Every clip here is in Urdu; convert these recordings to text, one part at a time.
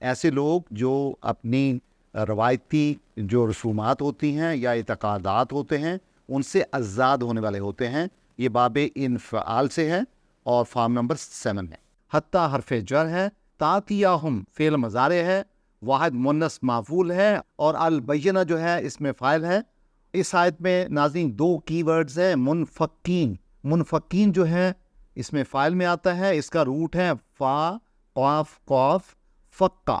ایسے لوگ جو اپنی روایتی جو رسومات ہوتی ہیں یا اعتقادات ہوتے ہیں ان سے آزاد ہونے والے ہوتے ہیں. یہ باب انفعال سے ہے اور فارم نمبر 7 ہے. حتیٰ حرف جر ہے. تاتیہم فعل مضارع ہے. واحد مونس مافعول ہے اور البینہ جو ہے اس میں فاعل ہے. اس آیت میں ناظرین 2 کی ورڈز ہیں. منفقین، منفقین جو ہے اس میں فاعل میں آتا ہے. اس کا روٹ ہے فا قاف قاف فقا،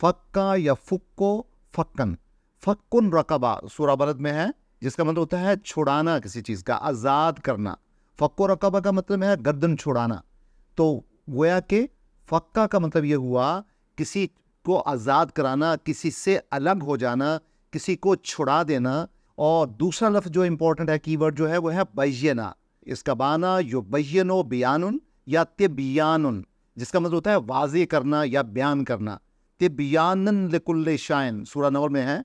فقا یا فکو فکن. فکن رقبہ سورہ بلد میں ہے جس کا مطلب ہوتا ہے چھڑانا کسی چیز کا، آزاد کرنا. فکو رقبہ کا مطلب ہے گردن چھڑانا. تو گویا کہ فقہ کا مطلب یہ ہوا کسی کو آزاد کرانا، کسی سے الگ ہو جانا، کسی کو چھڑا دینا. اور دوسرا لفظ جو امپورٹنٹ ہے کی ورڈ جو ہے وہ ہے بینا. اس کا بانا یبینو بیان یا تبیان، جس کا مطلب ہوتا ہے واضح کرنا یا بیان کرنا. تبیان لکل شائن سورہ نور میں ہے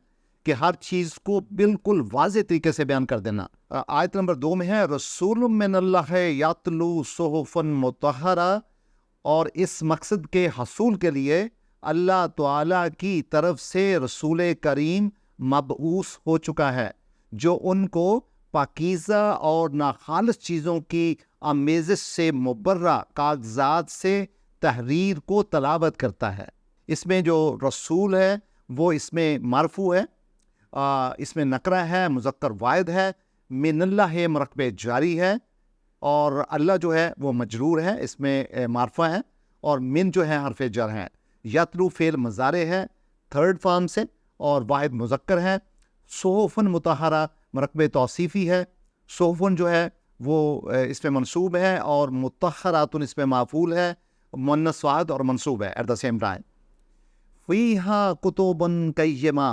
کہ ہر چیز کو بالکل واضح طریقے سے بیان کر دینا. آیت نمبر 2 میں ہے رسول من اللہ یاتلو صحفا مطہرہ، اور اس مقصد کے حصول کے لیے اللہ تعالیٰ کی طرف سے رسول کریم مبعوث ہو چکا ہے جو ان کو پاکیزہ اور ناخالص چیزوں کی آمیزش سے مبرہ کاغذات سے تحریر کو تلاوت کرتا ہے. اس میں جو رسول ہے وہ اس میں مرفوع ہے، اس میں نکرہ ہے، مذکر واحد ہے. من اللہ ہے مرکب جاری ہے، اور اللہ جو ہے وہ مجرور ہے، اس میں معرفہ ہے. اور من جو ہے حرف جر ہے. یتلو فعل مضارع ہے 3rd فارم سے اور واحد مذکر ہے. صحفن مطہرہ مرکب توصیفی ہے. صحفن جو ہے وہ اس میں منصوب ہے اور مطہراتن اس میں مفعول ہے، مؤنث واحد اور منصوب ہے ایٹ دا سیم ٹائم. فیہا کتب قیمہ،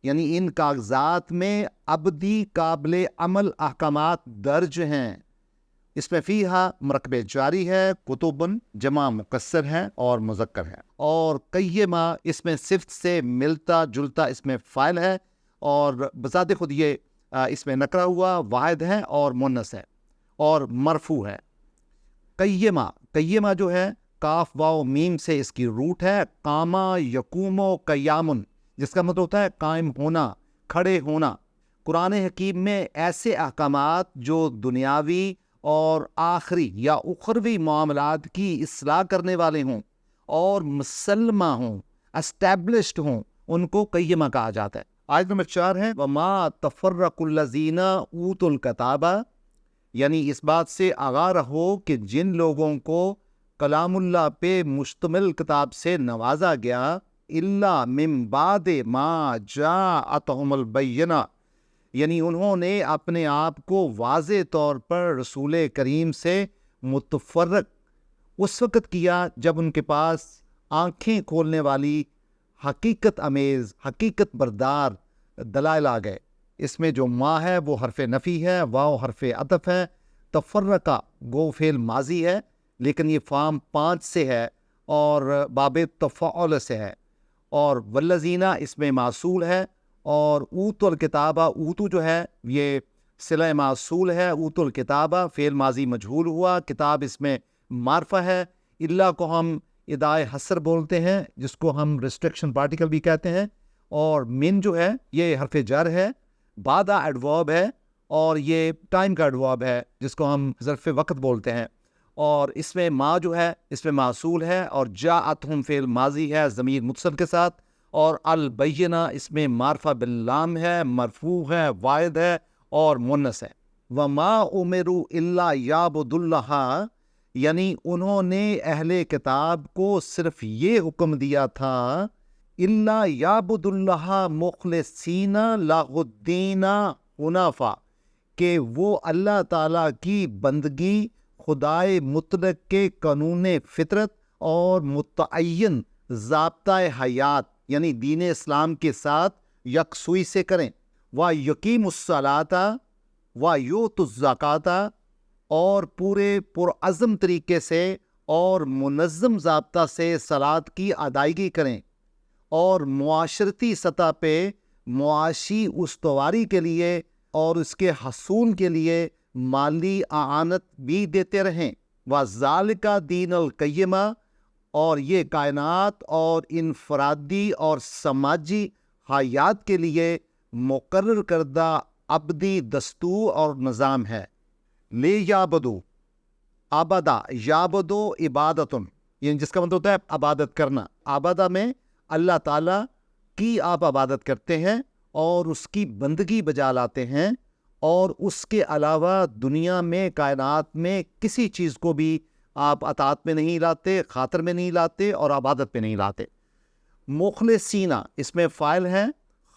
یعنی ان کاغذات میں ابدی قابل عمل احکامات درج ہیں. اس میں فیہا مرکب جاری ہے، کتبن جمع مکسر ہے اور مذکر ہے. اور قیمہ اس میں صفت سے ملتا جلتا اس میں فاعل ہے اور بذات خود یہ اس میں نکرہ ہوا، واحد ہے اور مؤنث ہے اور مرفوع ہے. قیمہ، قیمہ جو ہے کاف واو میم سے اس کی روٹ ہے قاما یقوم و قیامن، جس کا مطلب ہوتا ہے قائم ہونا، کھڑے ہونا. قرآن حکیم میں ایسے احکامات جو دنیاوی اور آخری یا اخروی معاملات کی اصلاح کرنے والے ہوں اور مسلمہ ہوں، اسٹیبلشڈ ہوں، ان کو قیمہ کہا جاتا ہے. آیت نمبر 4 ہے وما تفرق الذین اوتوا الکتاب، یعنی اس بات سے آگاہ رہو کہ جن لوگوں کو کلام اللہ پہ مشتمل کتاب سے نوازا گیا، الا من بعد ما جاءتہم البینہ، یعنی انہوں نے اپنے آپ کو واضح طور پر رسول کریم سے متفرق اس وقت کیا جب ان کے پاس آنکھیں کھولنے والی حقیقت امیز، حقیقت بردار دلائل آ گئے. اس میں جو ما ہے وہ حرف نفی ہے، واو حرف عطف ہے. تفرقہ گو فعل ماضی ہے لیکن یہ فارم 5 سے ہے اور باب تفعل سے ہے. اور والذینہ اس میں موصول ہے اور اوتو الکتابہ، اوتو جو ہے یہ صلہ موصول ہے. اوتو الکتابہ فعل ماضی مجہول ہوا، کتاب اس میں معرفہ ہے. اللہ کو ہم ادائے حصر بولتے ہیں جس کو ہم ریسٹرکشن پارٹیکل بھی کہتے ہیں. اور من جو ہے یہ حرف جر ہے، بعدہ ایڈورب ہے اور یہ ٹائم کا ایڈورب ہے جس کو ہم ظرف وقت بولتے ہیں. اور اس میں ما جو ہے اس میں موصول ہے اور جاءتہم فعل ماضی ہے ضمیر متصل کے ساتھ. اور البینہ اس میں معرفہ باللام ہے، مرفوع ہے، واحد ہے اور مؤنث ہے. وما امروا الا یعبدوا اللہ، یعنی انہوں نے اہل کتاب کو صرف یہ حکم دیا تھا الا یعبدوا اللہ مخلصین لہ الدین حنفاء، کہ وہ اللہ تعالیٰ کی بندگی خدائے مطلق کے قانون فطرت اور متعین ضابطۂ حیات یعنی دین اسلام کے ساتھ یکسوئی سے کریں. وَيُقِيمُ الصَّلَاةَ وَيُؤْتُوا الزَّكَاةَ، اور پورے پرعزم طریقے سے اور منظم ضابطہ سے صلاۃ کی ادائیگی کریں، اور معاشرتی سطح پہ معاشی استواری کے لیے اور اس کے حصول کے لیے مالی اعانت بھی دیتے رہیں. وَذَلِكَ دِينُ الْقَيِّمَةِ، اور یہ کائنات اور انفرادی اور سماجی حیات کے لیے مقرر کردہ ابدی دستور اور نظام ہے۔ لے یابدو، آبادہ، یابدو عبادتن، یعنی جس کا مطلب ہوتا ہے عبادت کرنا۔ آبادہ میں اللہ تعالیٰ کی آپ عبادت کرتے ہیں اور اس کی بندگی بجا لاتے ہیں، اور اس کے علاوہ دنیا میں کائنات میں کسی چیز کو بھی آپ اطاعت میں نہیں لاتے، خاطر میں نہیں لاتے اور عبادت پہ نہیں لاتے۔ مخلصینہ اس میں فاعل ہے،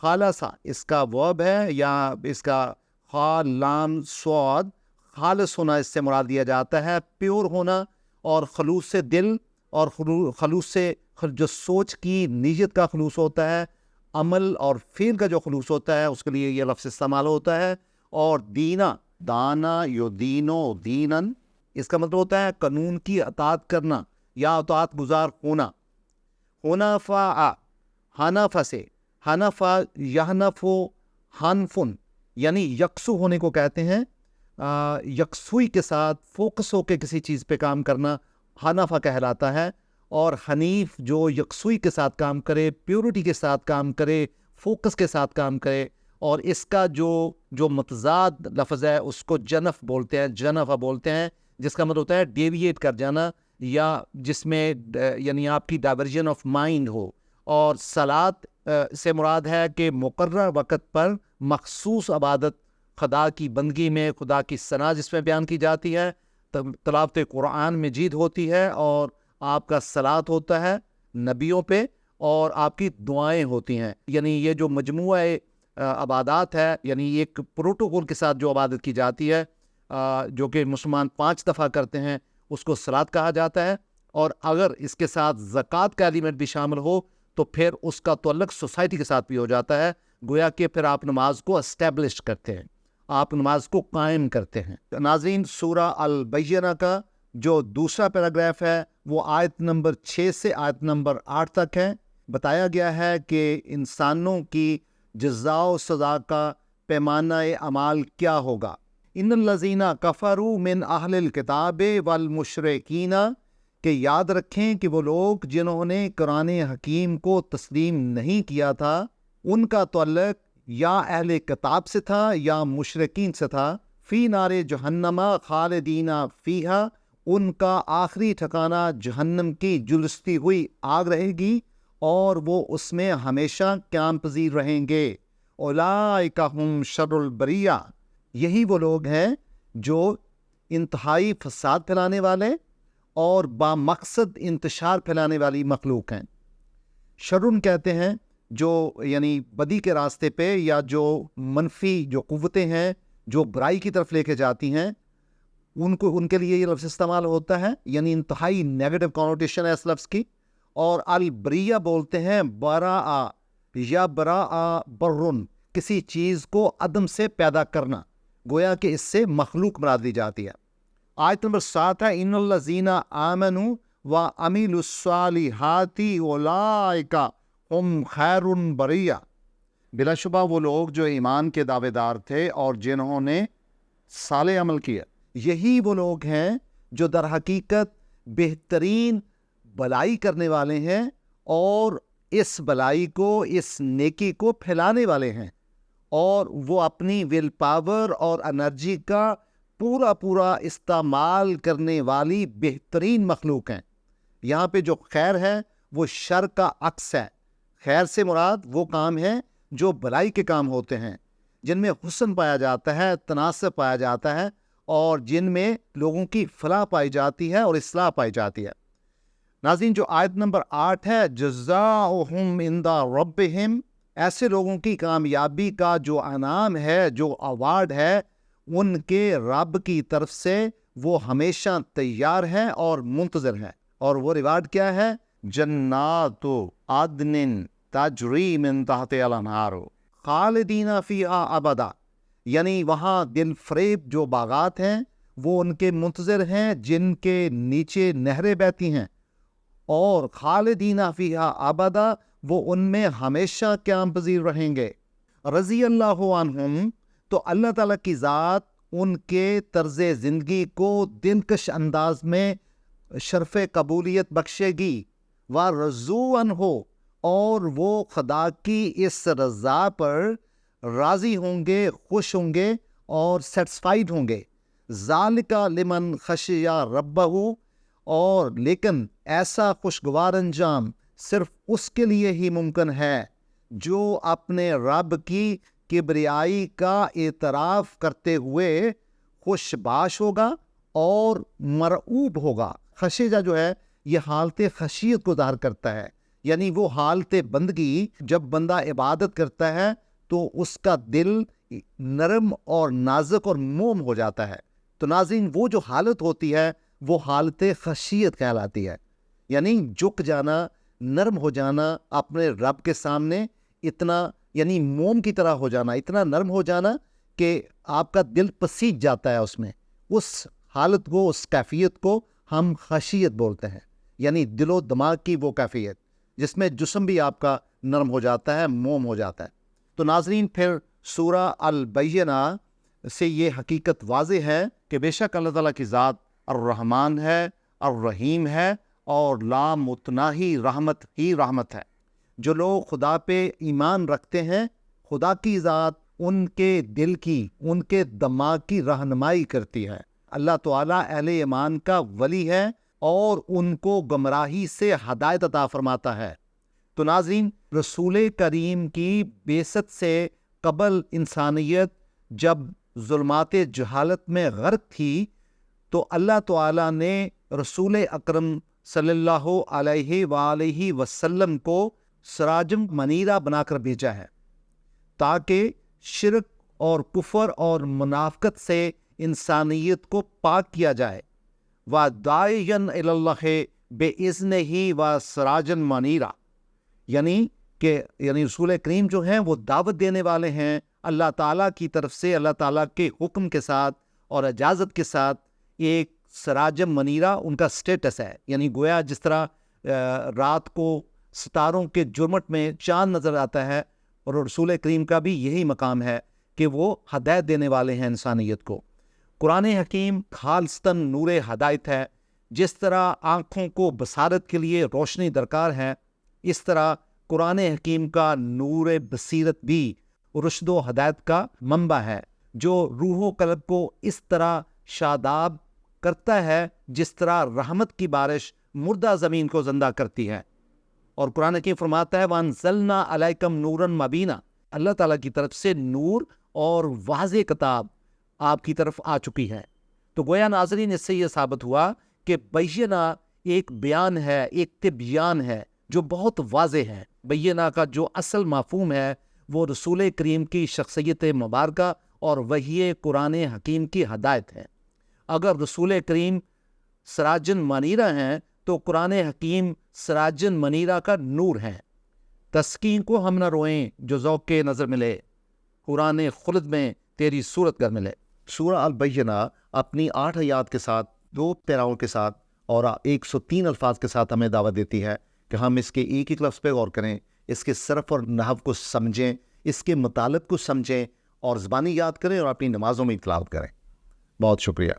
خالصہ اس کا ورب ہے، یا اس کا خال لام صاد، خالص ہونا اس سے مراد دیا جاتا ہے، پیور ہونا اور خلوص سے دل اور خلوص سے جو سوچ کی نیت کا خلوص ہوتا ہے، عمل اور فعل کا جو خلوص ہوتا ہے، اس کے لیے یہ لفظ استعمال ہوتا ہے۔ اور دینا، دانا یو دینو دینن، اس کا مطلب ہوتا ہے قانون کی اطاعت کرنا یا اطاعت گزار ہونا۔ حنفاء، حنفا سے، حنفا یحنفو حنفن، یعنی یکسو ہونے کو کہتے ہیں، یکسوئی کے ساتھ فوکس ہو کے کسی چیز پہ کام کرنا حنفا کہلاتا ہے۔ اور حنیف جو یکسوئی کے ساتھ کام کرے، پیورٹی کے ساتھ کام کرے، فوکس کے ساتھ کام کرے، اور اس کا جو متضاد لفظ ہے اس کو جنف بولتے ہیں، جنفا بولتے ہیں، جس کا مطلب ہوتا ہے ڈیویٹ کر جانا، یا جس میں یعنی آپ کی ڈائیورژن آف مائنڈ ہو۔ اور صلاۃ سے مراد ہے کہ مقررہ وقت پر مخصوص عبادت، خدا کی بندگی میں خدا کی ثنا جس میں بیان کی جاتی ہے، تلاوت قرآن مجید ہوتی ہے، اور آپ کا صلاۃ ہوتا ہے نبیوں پہ، اور آپ کی دعائیں ہوتی ہیں۔ یعنی یہ جو مجموعہ عبادات ہے، یعنی ایک پروٹوکول کے ساتھ جو عبادت کی جاتی ہے، جو کہ مسلمان 5 دفعہ کرتے ہیں، اس کو صلاۃ کہا جاتا ہے۔ اور اگر اس کے ساتھ زکوٰۃ کا ایلیمنٹ بھی شامل ہو تو پھر اس کا تعلق سوسائٹی کے ساتھ بھی ہو جاتا ہے، گویا کہ پھر آپ نماز کو اسٹیبلش کرتے ہیں، آپ نماز کو قائم کرتے ہیں۔ ناظرین، سورہ البینہ کا جو دوسرا پیراگراف ہے وہ آیت نمبر 6 سے آیت نمبر 8 تک ہے۔ بتایا گیا ہے کہ انسانوں کی جزا و سزا کا پیمانہ اعمال کیا ہوگا۔ ان الذین کفروا من اہل الکتاب والمشرکین، کہ یاد رکھیں کہ وہ لوگ جنہوں نے قرآن حکیم کو تسلیم نہیں کیا تھا، ان کا تعلق یا اہل کتاب سے تھا یا مشرکین سے تھا۔ فی نار جہنم خالدین فیہا، ان کا آخری ٹھکانہ جہنم کی جلستی ہوئی آگ رہے گی، اور وہ اس میں ہمیشہ قیام پذیر رہیں گے۔ اولئک ھم شر البریہ، یہی وہ لوگ ہیں جو انتہائی فساد پھیلانے والے اور بامقصد انتشار پھیلانے والی مخلوق ہیں۔ شرن کہتے ہیں جو یعنی بدی کے راستے پہ، یا جو منفی جو قوتیں ہیں جو برائی کی طرف لے کے جاتی ہیں، ان کے لیے یہ لفظ استعمال ہوتا ہے، یعنی انتہائی نیگیٹو کانوٹیشن ہے اس لفظ کی۔ اور البریہ بولتے ہیں براء یا براء برن، کسی چیز کو عدم سے پیدا کرنا، گویا کہ اس سے مخلوق مراد لی جاتی ہے۔ آیت نمبر 7 ہے، ان الذین آمنوا وعملوا الصالحات اولئک ہم خیر البریہ، بلا شبہ وہ لوگ جو ایمان کے دعوے دار تھے اور جنہوں نے صالح عمل کیا، یہی وہ لوگ ہیں جو در حقیقت بہترین بلائی کرنے والے ہیں، اور اس بلائی کو، اس نیکی کو پھیلانے والے ہیں، اور وہ اپنی ول پاور اور انرجی کا پورا استعمال کرنے والی بہترین مخلوق ہیں۔ یہاں پہ جو خیر ہے وہ شر کا عکس ہے۔ خیر سے مراد وہ کام ہے جو بلائی کے کام ہوتے ہیں، جن میں حسن پایا جاتا ہے، تناسب پایا جاتا ہے، اور جن میں لوگوں کی فلاح پائی جاتی ہے اور اصلاح پائی جاتی ہے۔ ناظرین، جو آیت نمبر 8 ہے، جزاؤہم عند ربہم، ایسے لوگوں کی کامیابی کا جو انعام ہے، جو ایوارڈ ہے، ان کے رب کی طرف سے وہ ہمیشہ تیار ہے اور منتظر ہے۔ اور وہ ریوارڈ کیا ہے؟ جنات عدن تجری من تحت الانہار خالدین فیہا ابدا، یعنی وہاں دل فریب جو باغات ہیں وہ ان کے منتظر ہیں جن کے نیچے نہریں بہتی ہیں، اور خالدین فیہا ابدا، وہ ان میں ہمیشہ قیام پذیر رہیں گے۔ رضی اللہ عنہم، تو اللہ تعالیٰ کی ذات ان کے طرز زندگی کو دلکش انداز میں شرف قبولیت بخشے گی، وَرَضُوا عَنْهُ، اور وہ خدا کی اس رضا پر راضی ہوں گے، خوش ہوں گے اور سیٹسفائیڈ ہوں گے۔ ذَلِكَ لِمَنْ خَشِيَ رَبَّهُ، اور لیکن ایسا خوشگوار انجام صرف اس کے لیے ہی ممکن ہے جو اپنے رب کی کبریائی کا اعتراف کرتے ہوئے خوش باش ہوگا اور مرعوب ہوگا۔ خشیہ جو ہے یہ حالت خشیت کو ظاہر کرتا ہے، یعنی وہ حالت بندگی جب بندہ عبادت کرتا ہے تو اس کا دل نرم اور نازک اور موم ہو جاتا ہے۔ تو ناظرین، وہ جو حالت ہوتی ہے وہ حالت خشیت کہلاتی ہے، یعنی جھک جانا، نرم ہو جانا اپنے رب کے سامنے، اتنا یعنی موم کی طرح ہو جانا، اتنا نرم ہو جانا کہ آپ کا دل پسیج جاتا ہے اس میں۔ اس حالت کو، اس کیفیت کو ہم خشیت بولتے ہیں، یعنی دل و دماغ کی وہ کیفیت جس میں جسم بھی آپ کا نرم ہو جاتا ہے، موم ہو جاتا ہے۔ تو ناظرین، پھر سورہ البینہ سے یہ حقیقت واضح ہے کہ بے شک اللہ تعالیٰ کی ذات الرحمن ہے، الرحیم ہے، اور لا متناہی رحمت ہی رحمت ہے۔ جو لوگ خدا پہ ایمان رکھتے ہیں، خدا کی ذات ان کے دل کی، ان کے دماغ کی رہنمائی کرتی ہے۔ اللہ تعالیٰ اہل ایمان کا ولی ہے اور ان کو گمراہی سے ہدایت عطا فرماتا ہے۔ تو ناظرین، رسول کریم کی بعثت سے قبل انسانیت جب ظلمات جہالت میں غرق تھی تو اللہ تعالیٰ نے رسول اکرم صلی اللہ علیہ وآلہ وسلم کو سراجم منیرہ بنا کر بھیجا ہے تاکہ شرک اور کفر اور منافقت سے انسانیت کو پاک کیا جائے۔ وَدَاعِيًا إِلَى اللَّهِ بِإِذْنِهِ وَسِرَاجًا مُنِيرًا، یعنی رسول کریم جو ہیں وہ دعوت دینے والے ہیں اللہ تعالیٰ کی طرف سے، اللہ تعالیٰ کے حکم کے ساتھ اور اجازت کے ساتھ۔ ایک سراجم منیرہ ان کا سٹیٹس ہے، یعنی گویا جس طرح رات کو ستاروں کے جرمٹ میں چاند نظر آتا ہے، اور رسول کریم کا بھی یہی مقام ہے کہ وہ ہدایت دینے والے ہیں انسانیت کو۔ قرآن حکیم خالصتاً نور ہدایت ہے۔ جس طرح آنکھوں کو بصارت کے لیے روشنی درکار ہے، اس طرح قرآن حکیم کا نور بصیرت بھی رشد و ہدایت کا منبع ہے، جو روح و قلب کو اس طرح شاداب کرتا ہے جس طرح رحمت کی بارش مردہ زمین کو زندہ کرتی ہے۔ اور قرآن حکیم فرماتا ہے وَأَنزَلْنَا عَلَيْكَمْ نُورًا مُبِينًا، اللہ تعالیٰ کی طرف سے نور اور واضح کتاب آپ کی طرف آ چکی ہے۔ تو گویا ناظرین، اس سے یہ ثابت ہوا کہ بینہ ایک بیان ہے، ایک تبیان ہے جو بہت واضح ہے۔ بینہ کا جو اصل مفہوم ہے وہ رسول کریم کی شخصیت مبارکہ اور وحی قرآن حکیم کی ہدایت ہے۔ اگر رسول کریم سراجن منیرہ ہیں تو قرآن حکیم سراجن منیرہ کا نور ہے۔ تسکین کو ہم نہ روئیں جو ذوق کے نظر ملے، قرآن خلد میں تیری صورت گر ملے۔ سورہ البینہ اپنی 8 آیات کے ساتھ، 2 پیراؤں کے ساتھ اور 103 الفاظ کے ساتھ ہمیں دعوت دیتی ہے کہ ہم اس کے ایک ایک لفظ پہ غور کریں، اس کے صرف اور نحو کو سمجھیں، اس کے مطالب کو سمجھیں اور زبانی یاد کریں اور اپنی نمازوں میں تلاوت کریں۔ بہت شکریہ۔